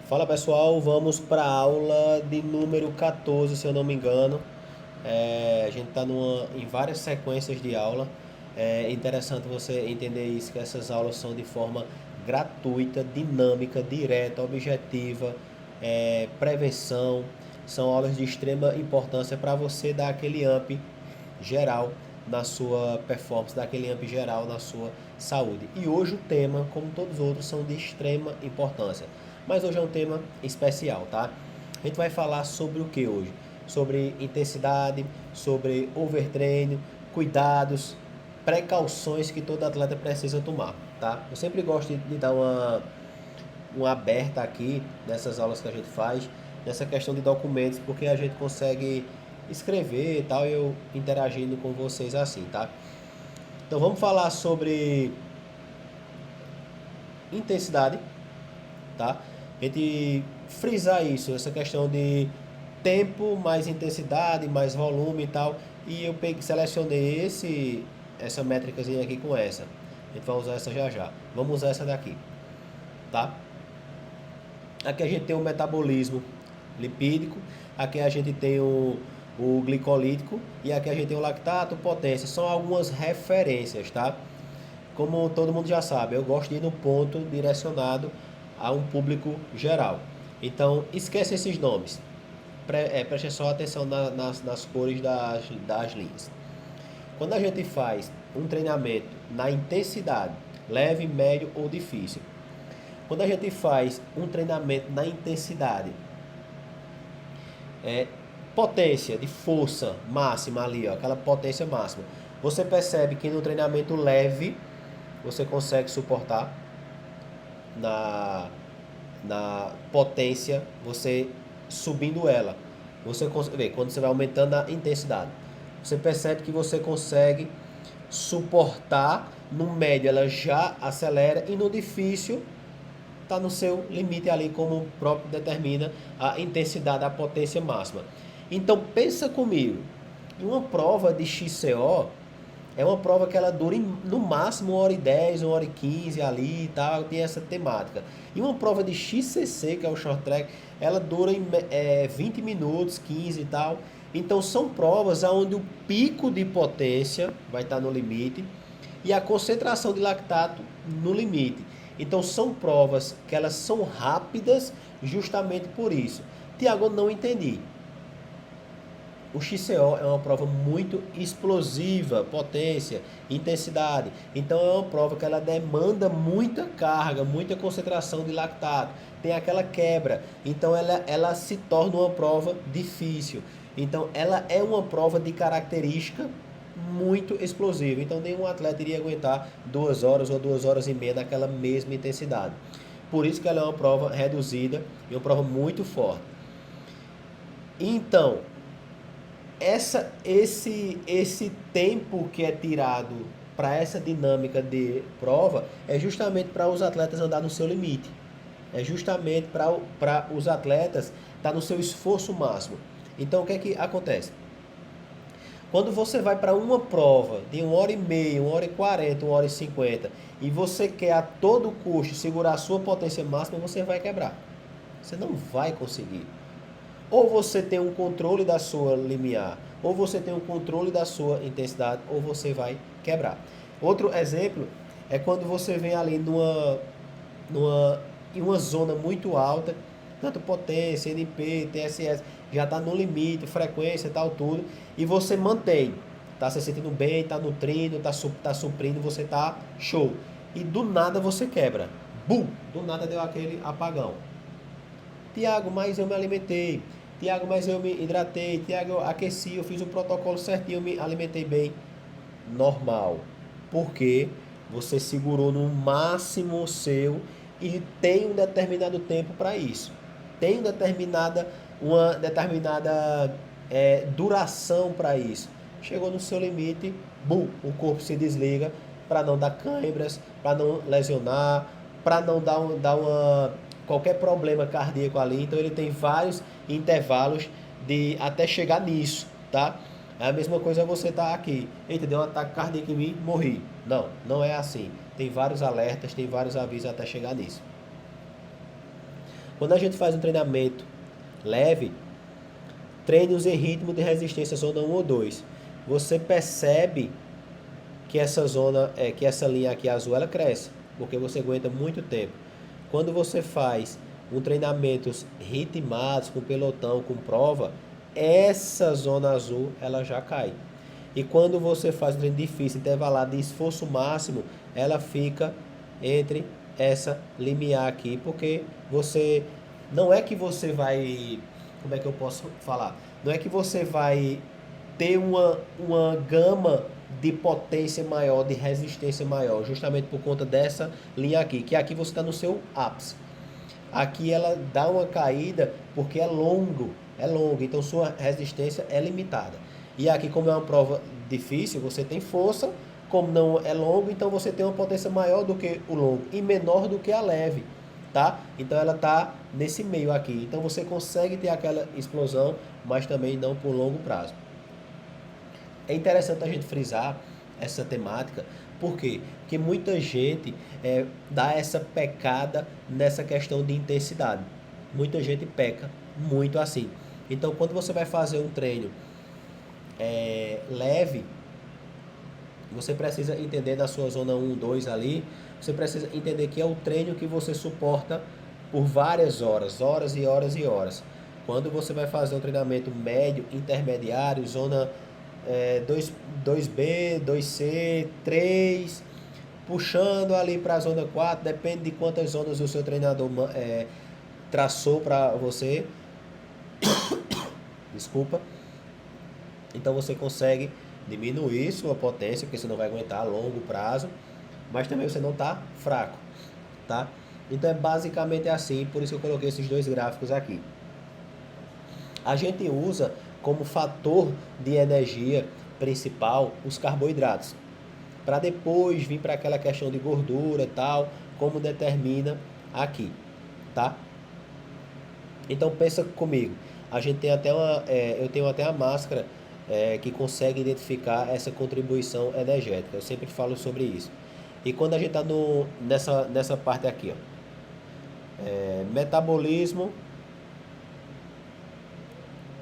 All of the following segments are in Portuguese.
Fala pessoal, vamos para a aula de número 14, se eu não me engano. A gente está em várias sequências de aula. É interessante você entender isso, que essas aulas são de forma gratuita, dinâmica, direta, objetiva, prevenção. São aulas de extrema importância para você dar aquele up geral na sua performance, dar aquele up geral na sua saúde. E hoje o tema, como todos os outros, são de extrema importância. Mas hoje é um tema especial, tá? A gente vai falar sobre o que hoje? Sobre intensidade, sobre overtreino, cuidados, precauções que todo atleta precisa tomar, tá? Eu sempre gosto de dar uma aberta aqui nessas aulas que a gente faz, nessa questão de documentos, porque a gente consegue escrever e tal, e eu interagindo com vocês assim, tá? Então vamos falar sobre intensidade, tá? A gente frisar isso, essa questão de tempo, mais intensidade, mais volume e tal. E eu selecionei essa métricazinha aqui com essa. A gente vai usar essa já já. Vamos usar essa daqui, tá? Aqui a gente tem o metabolismo lipídico, aqui a gente tem o glicolítico e aqui a gente tem o lactato, potência. São algumas referências, tá? Como todo mundo já sabe, eu gosto de ir no ponto direcionado a um público geral. Então, esquece esses nomes. Preste só atenção nas cores das linhas. Quando a gente faz um treinamento na intensidade, leve, médio ou difícil. Quando a gente faz um treinamento na intensidade, é, potência de força máxima ali, ó, aquela potência máxima. Você percebe que no treinamento leve, você consegue suportar na, na potência, você subindo ela. Você vê, quando você vai aumentando a intensidade, você percebe que você consegue suportar. No médio ela já acelera e no difícil está no seu limite ali, como o próprio determina a intensidade, a potência máxima. Então pensa comigo, em uma prova de XCO, é uma prova que ela dura no máximo 1h10, 1h15 ali e tal, tem essa temática. E uma prova de XCC, que é o short track, ela dura 20 minutos, 15 e tal. Então são provas onde o pico de potência vai estar no limite e a concentração de lactato no limite. Então são provas que elas são rápidas justamente por isso. Tiago, não entendi. O XCO é uma prova muito explosiva, potência, intensidade. Então é uma prova que ela demanda muita carga, muita concentração de lactato. Tem aquela quebra. Então ela se torna uma prova difícil. Então ela é uma prova de característica muito explosiva. Então nenhum atleta iria aguentar 2 horas ou 2 horas e meia naquela mesma intensidade. Por isso que ela é uma prova reduzida e uma prova muito forte. Então, esse tempo que é tirado para essa dinâmica de prova é justamente para os atletas andar no seu limite. É justamente para os atletas estar no seu esforço máximo. Então, o que é que acontece? Quando você vai para uma prova de 1h30, 1h40, 1h50 e você quer a todo custo segurar a sua potência máxima, você vai quebrar. Você não vai conseguir. Ou você tem um controle da sua limiar, ou você tem um controle da sua intensidade, ou você vai quebrar. Outro exemplo é quando você vem ali em uma zona muito alta, tanto potência, NP, TSS, já está no limite, frequência, tal, tudo, e você mantém, está se sentindo bem, está nutrindo, está suprindo, você está show. E do nada você quebra. Bum! Do nada deu aquele apagão. Tiago, mas eu me alimentei. Tiago, mas eu me hidratei. Tiago, eu aqueci, eu fiz o protocolo certinho, eu me alimentei bem. Normal. Porque você segurou no máximo o seu e tem um determinado tempo para isso. Tem uma determinada duração para isso. Chegou no seu limite, bum, o corpo se desliga para não dar câimbras, para não lesionar, para não qualquer problema cardíaco ali. Então ele tem vários intervalos de até chegar nisso, tá? É a mesma coisa você tá aqui. Eita, deu um ataque cardíaco em mim, morri. Não, não é assim. Tem vários alertas, tem vários avisos até chegar nisso. Quando a gente faz um treinamento leve, treinos em ritmo de resistência zona 1 ou 2, você percebe que que essa linha aqui azul, ela cresce, porque você aguenta muito tempo. Quando você faz um treinamento ritmados, com pelotão, com prova, essa zona azul, ela já cai. E quando você faz um treino difícil, intervalado de esforço máximo, ela fica entre essa limiar aqui, porque você, não é que você vai, como é que eu posso falar? Não é que você vai ter uma gama de potência maior, de resistência maior, justamente por conta dessa linha aqui, que aqui você está no seu ápice. Aqui ela dá uma caída porque é longo, então sua resistência é limitada. E aqui, como é uma prova difícil, você tem força, como não é longo, então você tem uma potência maior do que o longo e menor do que a leve, tá? Então ela tá nesse meio aqui. Então você consegue ter aquela explosão, mas também não por longo prazo. É interessante a gente frisar essa temática, por quê? Porque muita gente dá essa pecada nessa questão de intensidade. Muita gente peca muito assim. Então, quando você vai fazer um treino leve, você precisa entender na sua zona 1, 2 ali, você precisa entender que é o treino que você suporta por várias horas, horas e horas e horas. Quando você vai fazer um treinamento médio, intermediário, zona 2B, 2C, 3, puxando ali para a zona 4, depende de quantas zonas o seu treinador traçou para você. Desculpa. Então você consegue diminuir sua potência, porque você não vai aguentar a longo prazo, mas também você não está fraco, tá? Então é basicamente assim, por isso eu coloquei esses dois gráficos aqui. A gente usa como fator de energia principal os carboidratos, para depois vir para aquela questão de gordura e tal, como determina aqui, tá? Então pensa comigo, a gente tem até eu tenho até a máscara que consegue identificar essa contribuição energética. Eu sempre falo sobre isso. E quando a gente está nessa parte aqui, ó, metabolismo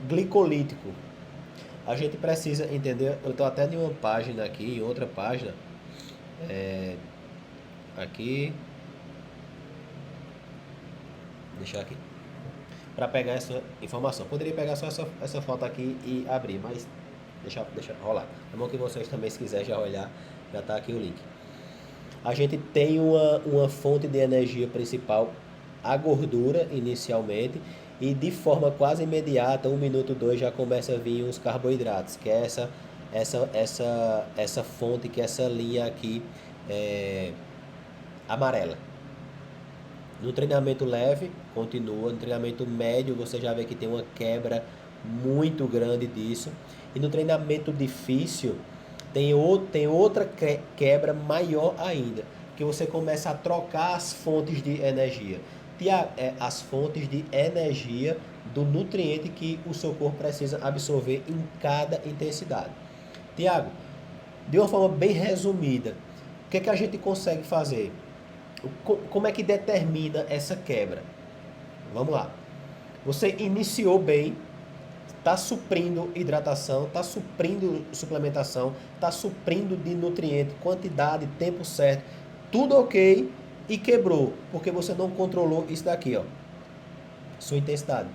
glicolítico, a gente precisa entender. Eu estou até em uma página aqui, em outra página, aqui, deixar aqui, para pegar essa informação. Poderia pegar só essa foto aqui e abrir, mas deixa rolar. É bom que vocês também, se quiserem já olhar, já está aqui o link. A gente tem uma fonte de energia principal, a gordura inicialmente, e de forma quase imediata, 1 minuto, 2, já começa a vir os carboidratos, que é essa fonte, que é essa linha aqui amarela. No treinamento leve, continua. No treinamento médio, você já vê que tem uma quebra muito grande disso. E no treinamento difícil, tem outra quebra maior ainda, que você começa a trocar as fontes de energia. As fontes de energia do nutriente que o seu corpo precisa absorver em cada intensidade. Tiago, de uma forma bem resumida, o que a gente consegue fazer? Como é que determina essa quebra? Vamos lá. Você iniciou bem, está suprindo hidratação, está suprindo suplementação, está suprindo de nutriente, quantidade, tempo certo, tudo ok, e quebrou, porque você não controlou isso daqui, ó, sua intensidade.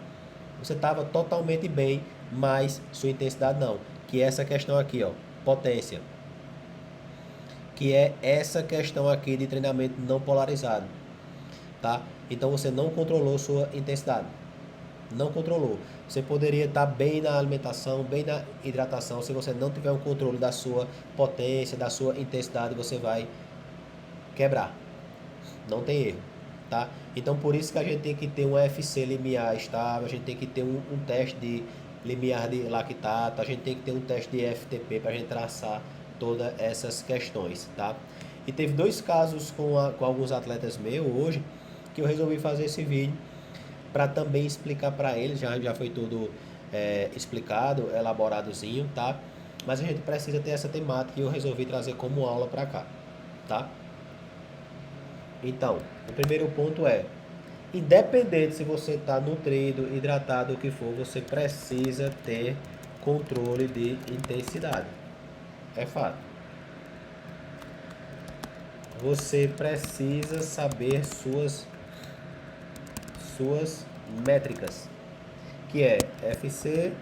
Você estava totalmente bem, mas sua intensidade não, que é essa questão aqui, ó, potência, que é essa questão aqui de treinamento não polarizado, tá? Então você não controlou sua intensidade, não controlou. Você poderia estar bem na alimentação, bem na hidratação. Se você não tiver um controle da sua potência, da sua intensidade, você vai quebrar. Não tem erro, tá? Então por isso que a gente tem que ter um FC limiar estável, a gente tem que ter um teste de limiar de lactato, a gente tem que ter um teste de FTP para a gente traçar todas essas questões, tá? E teve 2 casos com alguns atletas meus hoje, que eu resolvi fazer esse vídeo para também explicar para eles. Já foi tudo explicado, elaboradozinho, tá? Mas a gente precisa ter essa temática e eu resolvi trazer como aula para cá, tá? Então, o primeiro ponto é Independente se você está nutrido, hidratado, o que for, você precisa ter controle de intensidade. É fato. Você precisa saber suas métricas, que é FC,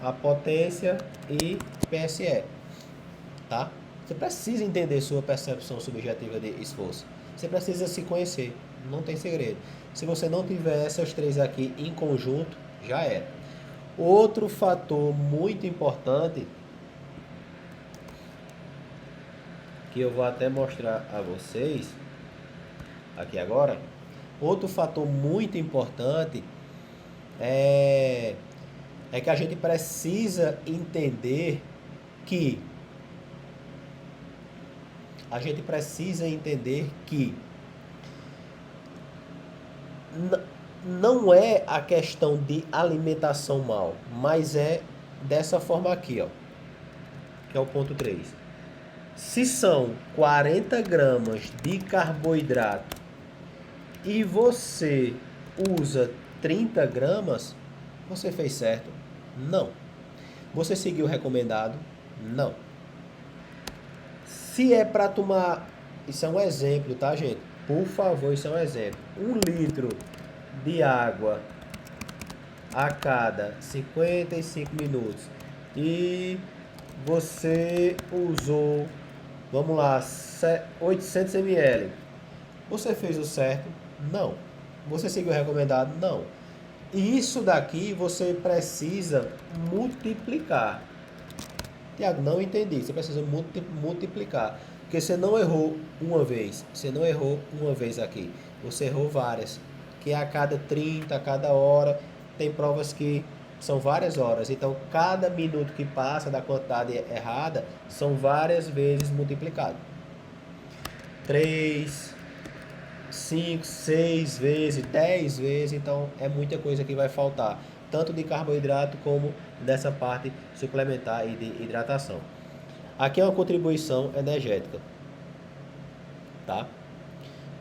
a potência e PSE, tá? Você precisa entender sua percepção subjetiva de esforço. Você precisa se conhecer, não tem segredo. Se você não tiver essas três aqui em conjunto, já era. Outro fator muito importante, que eu vou até mostrar a vocês aqui agora, outro fator muito importante é que a gente precisa entender que não é a questão de alimentação mal, mas é dessa forma aqui, ó, que é o ponto 3. Se são 40 gramas de carboidrato e você usa 30 gramas, você fez certo? Não. Você seguiu o recomendado? Não. Se é para tomar, isso é um exemplo, tá, gente? Por favor, isso é um exemplo. 1 litro de água a cada 55 minutos e você usou, vamos lá, 800 ml. Você fez o certo? Não. Você seguiu o recomendado? Não. E isso daqui você precisa multiplicar. Tiago, não entendi. Você precisa multiplicar. Porque você não errou uma vez. Você não errou uma vez aqui. Você errou várias. Que é a cada 30, a cada hora. Tem provas que são várias horas. Então, cada minuto que passa da quantidade errada são várias vezes multiplicado. 3, 5, 6 vezes, 10 vezes. Então, é muita coisa que vai faltar. Tanto de carboidrato como dessa parte suplementar e de hidratação. Aqui é uma contribuição energética, tá?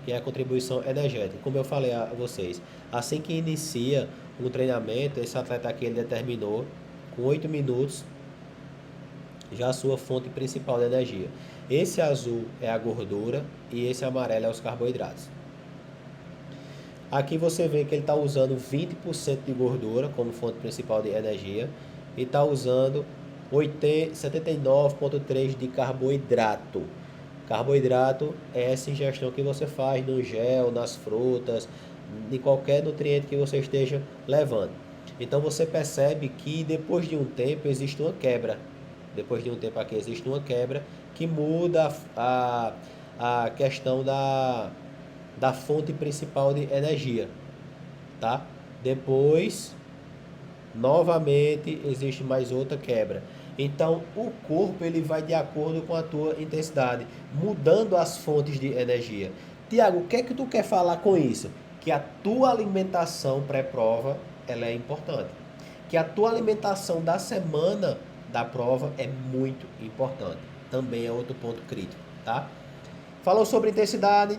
Que é a contribuição energética. Como eu falei a vocês, assim que inicia o treinamento, esse atleta aqui ele determinou com 8 minutos já a sua fonte principal de energia. Esse azul é a gordura e esse amarelo é os carboidratos. Aqui você vê que ele está usando 20% de gordura como fonte principal de energia e está usando 79,3% de carboidrato. Carboidrato é essa ingestão que você faz no gel, nas frutas, de qualquer nutriente que você esteja levando. Então você percebe que depois de um tempo existe uma quebra. Depois de um tempo aqui existe uma quebra que muda a questão da fonte principal de energia, tá? Depois, novamente, existe mais outra quebra. Então, o corpo ele vai de acordo com a tua intensidade, mudando as fontes de energia. Tiago, o que é que tu quer falar com isso? Que a tua alimentação pré-prova, ela é importante. Que a tua alimentação da semana da prova é muito importante. Também é outro ponto crítico, tá? Falou sobre intensidade,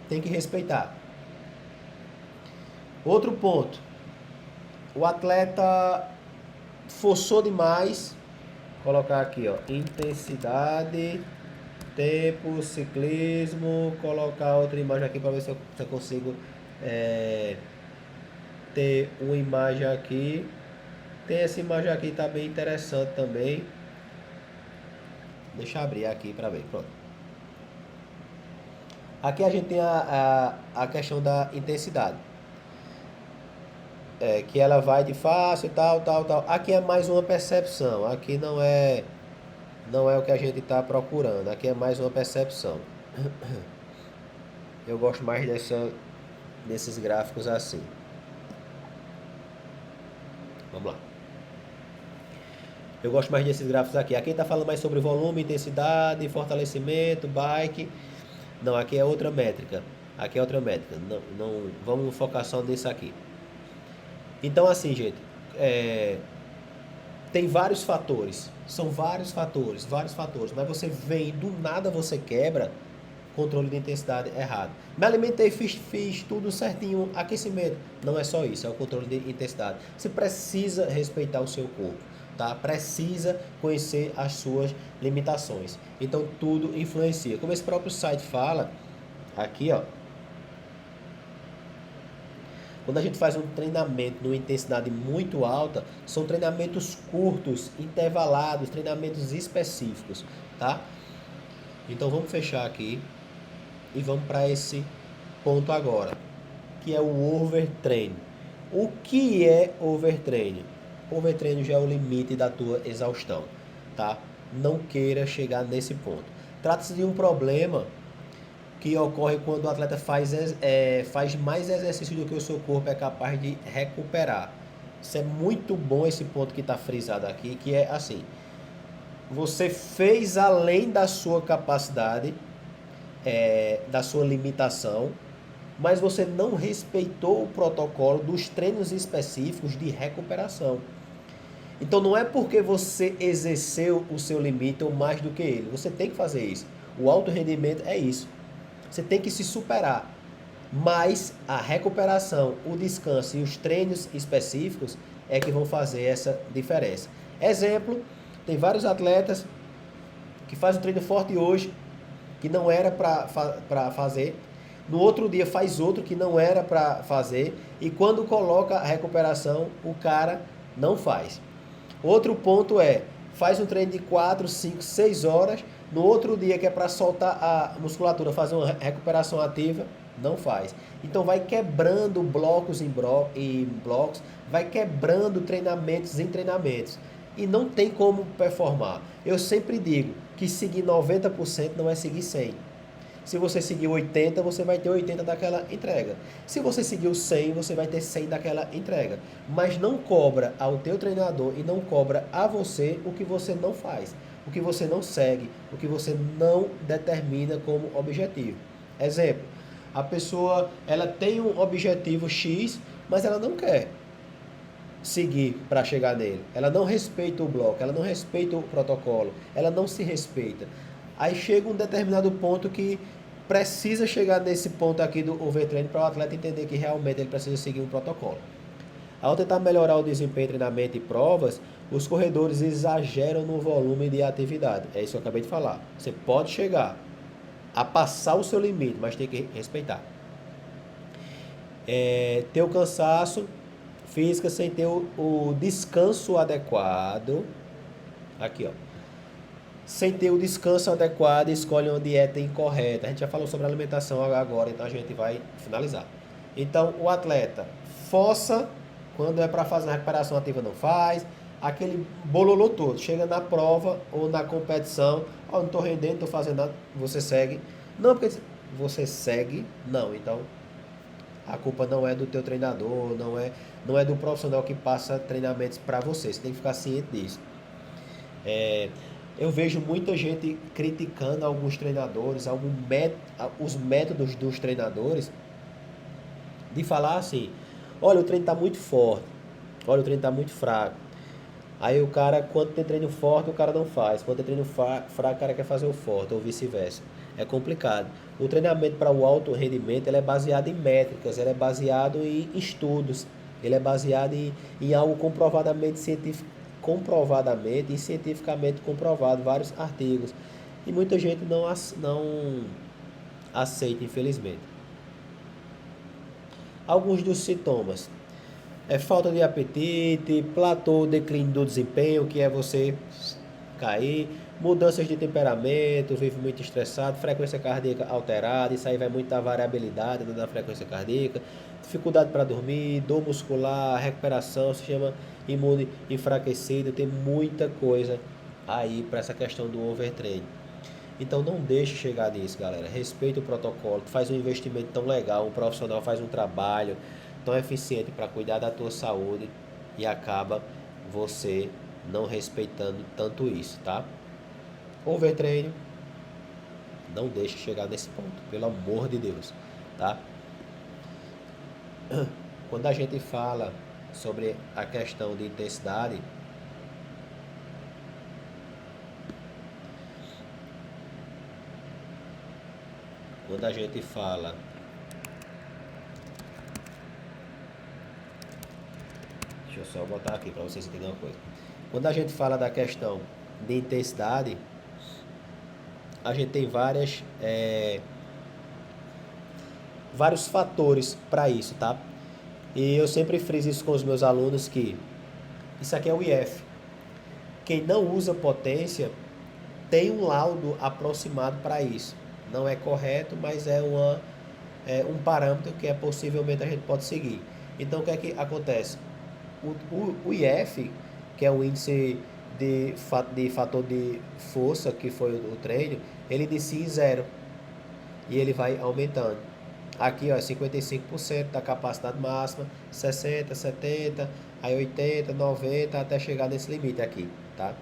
tem que respeitar. Outro ponto. O atleta forçou demais. Colocar aqui, ó, intensidade, tempo, ciclismo. Colocar outra imagem aqui para ver se eu consigo ter uma imagem aqui. Tem essa imagem aqui, tá bem interessante também. Deixa eu abrir aqui para ver, pronto. Aqui a gente tem a questão da intensidade. Que ela vai de fácil, tal. Aqui é mais uma percepção. Aqui não é o que a gente está procurando. Aqui é mais uma percepção. Eu gosto mais desses gráficos assim. Vamos lá. Eu gosto mais desses gráficos aqui. Aqui está falando mais sobre volume, intensidade, fortalecimento, bike. Não, aqui é outra métrica. Aqui é outra métrica. Não, vamos focar só nisso aqui. Então, assim, gente, tem vários fatores. São vários fatores. Mas você vem, do nada você quebra. controle de intensidade errado. Me alimentei, fiz tudo certinho, aquecimento. Não é só isso, é o controle de intensidade. Você precisa respeitar o seu corpo, tá? Precisa conhecer as suas limitações. Então tudo influencia. Como esse próprio site fala, aqui ó, quando a gente faz um treinamento numa intensidade muito alta, são treinamentos curtos, intervalados, treinamentos específicos, tá? Então vamos fechar aqui e vamos para esse ponto agora, que é o overtraining. O que é overtraining? Overtraining já é o limite da tua exaustão, tá? Não queira chegar nesse ponto. Trata-se de um problema que ocorre quando o atleta faz mais exercício do que o seu corpo é capaz de recuperar. Isso é muito bom, esse ponto que está frisado aqui, que é assim: você fez além da sua capacidade, da sua limitação, mas você não respeitou o protocolo dos treinos específicos de recuperação. Então não é porque você exerceu o seu limite ou mais do que ele. Você tem que fazer isso. O alto rendimento é isso. Você tem que se superar. Mas a recuperação, o descanso e os treinos específicos é que vão fazer essa diferença. Exemplo, tem vários atletas que fazem um treino forte hoje, que não era para fazer. No outro dia faz outro que não era para fazer. E quando coloca a recuperação, o cara não faz. Outro ponto é, faz um treino de 4, 5, 6 horas. No outro dia que é para soltar a musculatura, fazer uma recuperação ativa, não faz. Então vai quebrando blocos em blocos, vai quebrando treinamentos em treinamentos. E não tem como performar. Eu sempre digo que seguir 90% não é seguir 100%. Se você seguir 80, você vai ter 80 daquela entrega. Se você seguir 100, você vai ter 100 daquela entrega. Mas não cobra ao teu treinador e não cobra a você o que você não faz, o que você não segue, o que você não determina como objetivo. Exemplo, a pessoa ela tem um objetivo X, mas ela não quer seguir para chegar nele. Ela não respeita o bloco, ela não respeita o protocolo, ela não se respeita. Aí chega um determinado ponto que precisa chegar nesse ponto aqui do overtraining para o atleta entender que realmente ele precisa seguir um protocolo. Ao tentar melhorar o desempenho, treinamento e provas, os corredores exageram no volume de atividade. É isso que eu acabei de falar. Você pode chegar a passar o seu limite, mas tem que respeitar. Ter o cansaço físico sem ter o descanso adequado. Aqui, ó. Sem ter o descanso adequado, escolhe uma dieta incorreta. A gente já falou sobre alimentação agora, então a gente vai finalizar. Então, o atleta força, quando é para fazer uma recuperação ativa não faz, aquele bololô todo. Chega na prova ou na competição, não estou rendendo, não estou fazendo nada, você segue. Não, porque você segue, não. Então, a culpa não é do teu treinador, não é do profissional que passa treinamentos para você. Você tem que ficar ciente disso. Eu vejo muita gente criticando alguns treinadores, os métodos dos treinadores, de falar assim: olha, o treino está muito forte, olha, o treino está muito fraco. Aí o cara, quando tem treino forte, o cara não faz. Quando tem treino fraco, o cara quer fazer o forte, ou vice-versa. É complicado. O treinamento para o alto rendimento ele é baseado em métricas, ele é baseado em estudos, ele é baseado em algo comprovadamente e cientificamente comprovado, vários artigos. E muita gente não aceita, infelizmente. Alguns dos sintomas: falta de apetite, platô, declínio do desempenho, que é você cair, mudanças de temperamento, vive muito estressado, frequência cardíaca alterada, isso aí vai muito da variabilidade da frequência cardíaca, dificuldade para dormir, dor muscular, recuperação, sistema imune enfraquecido, tem muita coisa aí para essa questão do overtraining. Então não deixe chegar nisso, galera. Respeita o protocolo, faz um investimento tão legal, um profissional faz um trabalho tão eficiente para cuidar da tua saúde e acaba você não respeitando tanto isso, tá? Overtraining, não deixe chegar nesse ponto, pelo amor de Deus, tá? Quando a gente fala sobre a questão de intensidade, Quando a gente fala... Deixa eu só botar aqui para vocês entenderem uma coisa. Quando a gente fala da questão de intensidade, a gente tem vários fatores para isso, tá? E eu sempre friso isso com os meus alunos que isso aqui é o IF. Quem não usa potência tem um laudo aproximado para isso. Não é correto, mas é um parâmetro que possivelmente a gente pode seguir. Então o que é que acontece? O IF, que é o índice de fator de força, que foi o treino, ele inicia em 0 e ele vai aumentando. Aqui, ó, 55% da capacidade máxima, 60, 70, aí 80, 90, até chegar nesse limite aqui, tá?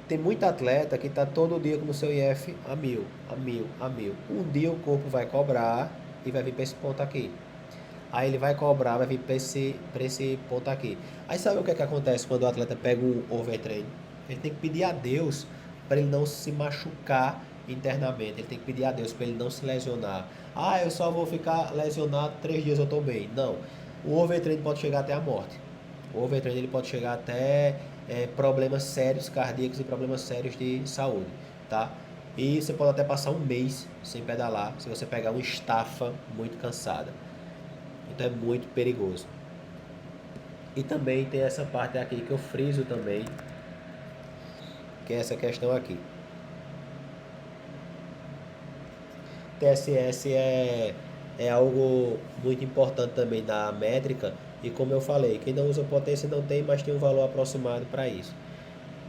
Tem muito atleta que tá todo dia com o seu IF a 1000, a 1000, a 1000. Um dia o corpo vai cobrar e vai vir para esse ponto aqui. Aí ele vai cobrar, vai vir para esse ponto aqui. Aí sabe o que é que acontece quando o atleta pega um overtraining? Ele tem que pedir a Deus para ele não se machucar internamente. Ele tem que pedir a Deus para ele não se lesionar. Ah, eu só vou ficar lesionado 3 dias, eu estou bem. Não. O overtraining pode chegar até a morte. O overtraining ele pode chegar até problemas sérios cardíacos e problemas sérios de saúde, tá? E você pode até passar um mês sem pedalar se você pegar uma estafa muito cansada. Então é muito perigoso. E também tem essa parte aqui que eu friso também, que é essa questão aqui. TSS é algo muito importante também na métrica. E como eu falei, quem não usa potência não tem, mas tem um valor aproximado para isso.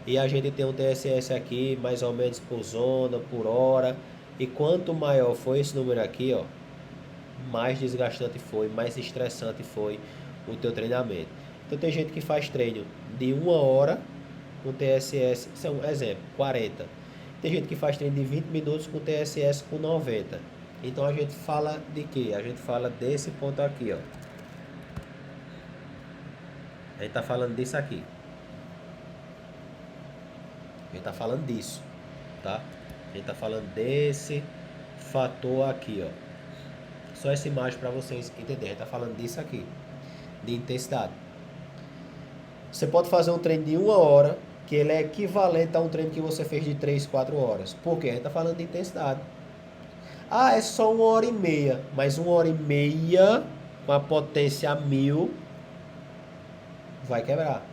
E a gente tem um TSS aqui, mais ou menos por zona, por hora. E quanto maior foi esse número aqui, ó, mais desgastante foi, mais estressante foi o teu treinamento. Então tem gente que faz treino de 1 hora com TSS, isso é um exemplo, 40. Tem gente que faz treino de 20 minutos com TSS com 90. Então a gente fala de quê? A gente fala desse ponto aqui, ó. A gente tá falando disso aqui. A gente tá falando disso, tá? A gente tá falando desse fator aqui, ó. Só essa imagem para vocês entenderem. A gente tá falando disso aqui, de intensidade. Você pode fazer um treino de 1 hora, que ele é equivalente a um treino que você fez de 3, 4 horas. Por quê? A gente tá falando de intensidade. Ah, é só 1 hora e meia. Mas 1 hora e meia com a potência a 1000 vai quebrar.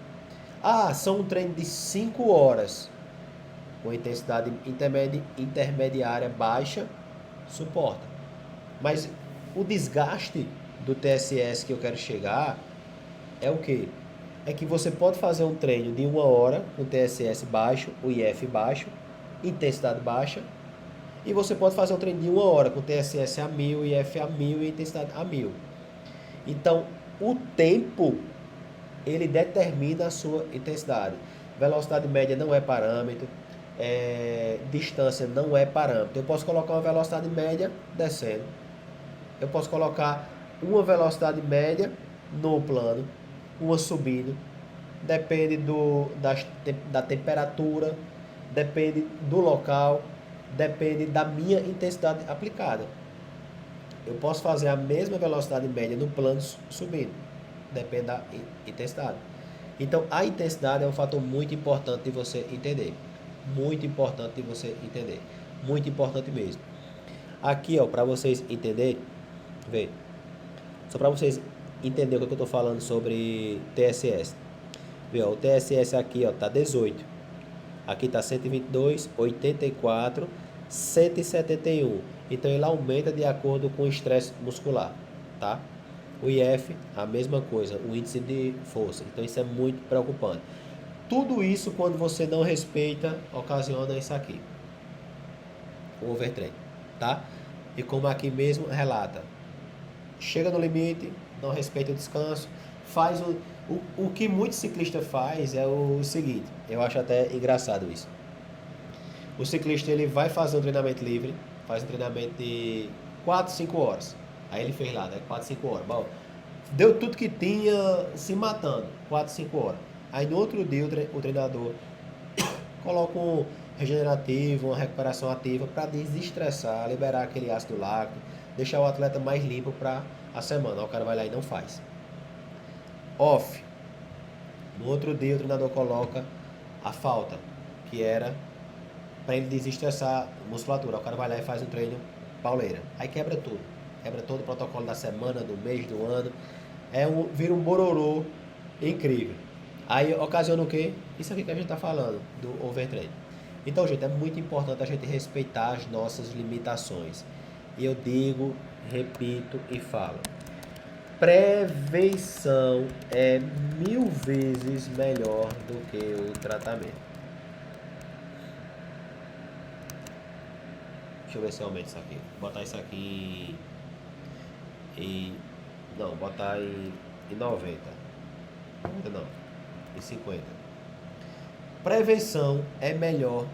Ah, são um treino de 5 horas com intensidade intermediária baixa, suporta. Mas o desgaste do TSS que eu quero chegar é o quê? É que você pode fazer um treino de 1 hora com TSS baixo, o IF baixo, intensidade baixa, e você pode fazer um treino de 1 hora com TSS a 1000, IF a 1000 e intensidade a 1000. Então, o tempo ele determina a sua intensidade. Velocidade média não é parâmetro, distância não é parâmetro. Eu posso colocar uma velocidade média descendo. Eu posso colocar uma velocidade média no plano, uma subindo. Depende da temperatura, depende do local, depende da minha intensidade aplicada. Eu posso fazer a mesma velocidade média no plano subindo. Depende da intensidade. Então, a intensidade é um fator muito importante de você entender. Muito importante de você entender. Muito importante mesmo. Aqui, ó, para vocês entenderem, vê. Só para vocês entenderem o que eu estou falando sobre TSS. Vê, ó, o TSS aqui, ó, tá 18. Aqui tá 122, 84, 171. Então, ele aumenta de acordo com o estresse muscular, tá? O IF, a mesma coisa, o índice de força. Então isso é muito preocupante. Tudo isso, quando você não respeita, ocasiona isso aqui. O overtraining, tá? E como aqui mesmo relata. Chega no limite, não respeita o descanso. Faz o que muitos ciclistas faz é o seguinte. Eu acho até engraçado isso. O ciclista ele vai fazer um treinamento livre. Faz um treinamento de 4, 5 horas. Aí ele fez lá, né? 4, 5 horas. Bom, deu tudo que tinha se matando. 4, 5 horas. Aí no outro dia o treinador coloca regenerativo, uma recuperação ativa para desestressar, liberar aquele ácido láctico, deixar o atleta mais limpo para a semana. O cara vai lá e não faz. Off. No outro dia o treinador coloca a falta, que era para ele desestressar a musculatura. O cara vai lá e faz um treino pauleira. Aí quebra tudo. Quebra todo o protocolo da semana, do mês, do ano. Vira um bororô incrível. Aí ocasiona o quê? Isso aqui que a gente está falando, do overtraining. Então, gente, é muito importante a gente respeitar as nossas limitações. E eu digo, repito e falo. Prevenção é 1000 vezes melhor do que o tratamento. Deixa eu ver se eu aumento isso aqui. Vou botar isso aqui não, botar em 90. 90 não, em 50. Prevenção é melhor.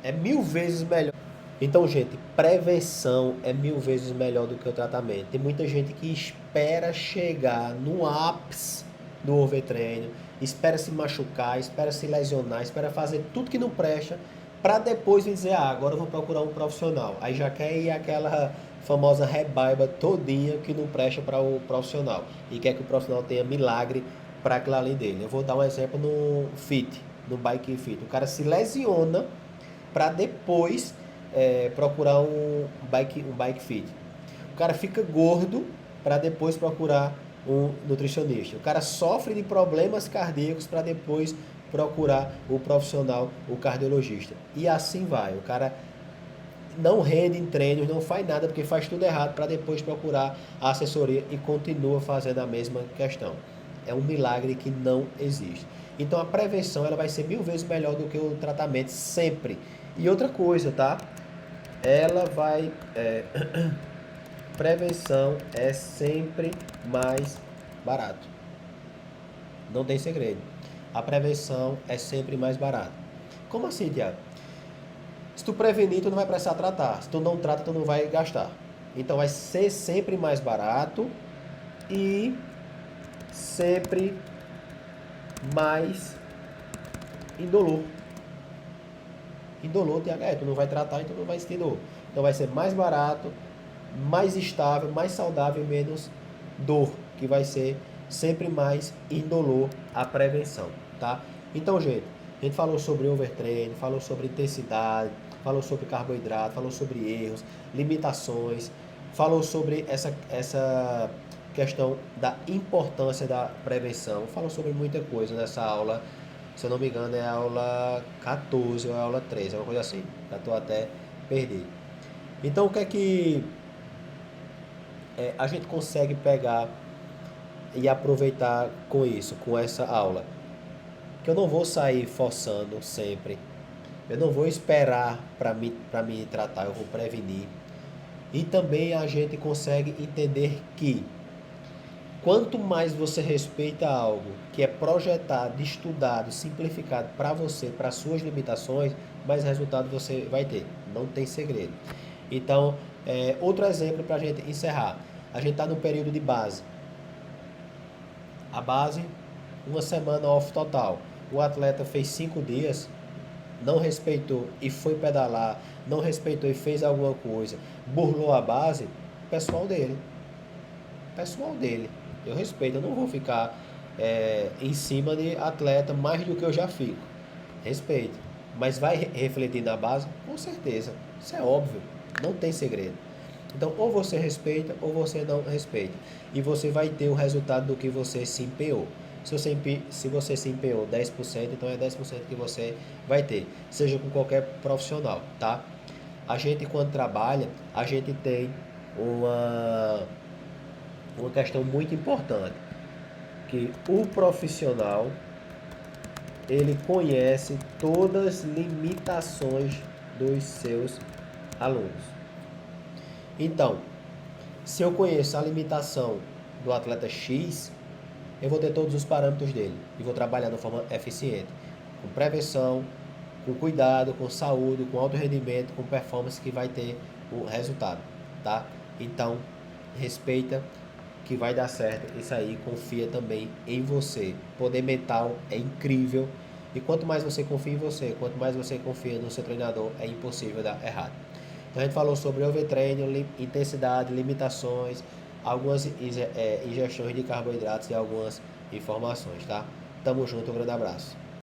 É 1000 vezes melhor. Então, gente, prevenção é 1000 vezes melhor do que o tratamento. Tem muita gente que espera chegar no ápice do overtreino, espera se machucar, espera se lesionar, espera fazer tudo que não presta, para depois dizer, agora eu vou procurar um profissional. Aí já quer ir aquela famosa rebaiba todinha que não presta para o profissional. E quer que o profissional tenha milagre para aquilo ali dele. Eu vou dar um exemplo no fit, no bike fit. O cara se lesiona para depois procurar um bike fit. O cara fica gordo para depois procurar um nutricionista. O cara sofre de problemas cardíacos para depois procurar o profissional, o cardiologista. E assim vai. O cara não rende em treinos, não faz nada porque faz tudo errado para depois procurar a assessoria e continua fazendo a mesma questão. É um milagre que não existe. Então a prevenção ela vai ser 1000 vezes melhor do que o tratamento sempre. E outra coisa, tá? Ela vai... prevenção é sempre mais barato. Não tem segredo. A prevenção é sempre mais barata. Como assim, Tiago? Se tu prevenir, tu não vai precisar tratar. Se tu não trata, tu não vai gastar. Então vai ser sempre mais barato e sempre mais indolor. Indolor, Tiago, tu não vai tratar, então não vai sentir dor. Então vai ser mais barato, mais estável, mais saudável e menos dor, que vai ser sempre mais indolor a prevenção, tá? Então, gente, a gente falou sobre overtraining, falou sobre intensidade, falou sobre carboidrato, falou sobre erros, limitações, falou sobre essa questão da importância da prevenção, falou sobre muita coisa nessa aula. Se eu não me engano é a aula 14 ou a aula 13, é uma coisa assim, já estou até perdido. Então o que é que a gente consegue pegar e aproveitar com isso, com essa aula? Que eu não vou sair forçando sempre, eu não vou esperar para me tratar, eu vou prevenir. E também a gente consegue entender que quanto mais você respeita algo que é projetado, estudado, simplificado para você, para suas limitações, mais resultado você vai ter. Não tem segredo. Então, outro exemplo para a gente encerrar. A gente está no período de base. A base, uma semana off total. O atleta fez 5 dias, não respeitou e foi pedalar, não respeitou e fez alguma coisa, burlou a base, pessoal dele. Pessoal dele. Eu respeito, eu não vou ficar em cima de atleta mais do que eu já fico. Respeito. Mas vai refletir na base? Com certeza. Isso é óbvio. Não tem segredo. Então, ou você respeita ou você não respeita. E você vai ter o resultado do que você se empenhou. Se você se empenhou 10%, então é 10% que você vai ter. Seja com qualquer profissional, tá? A gente, quando trabalha, a gente tem uma questão muito importante. Que o profissional, ele conhece todas as limitações dos seus alunos. Então, se eu conheço a limitação do atleta X, eu vou ter todos os parâmetros dele e vou trabalhar de forma eficiente, com prevenção, com cuidado, com saúde, com alto rendimento, com performance que vai ter o resultado, tá? Então, respeita que vai dar certo isso aí, confia também em você. Poder mental é incrível E quanto mais você confia em você, quanto mais você confia no seu treinador, é impossível dar errado. Então a gente falou sobre overtreino, intensidade, limitações, algumas ingestões de carboidratos e algumas informações, tá? Tamo junto, um grande abraço.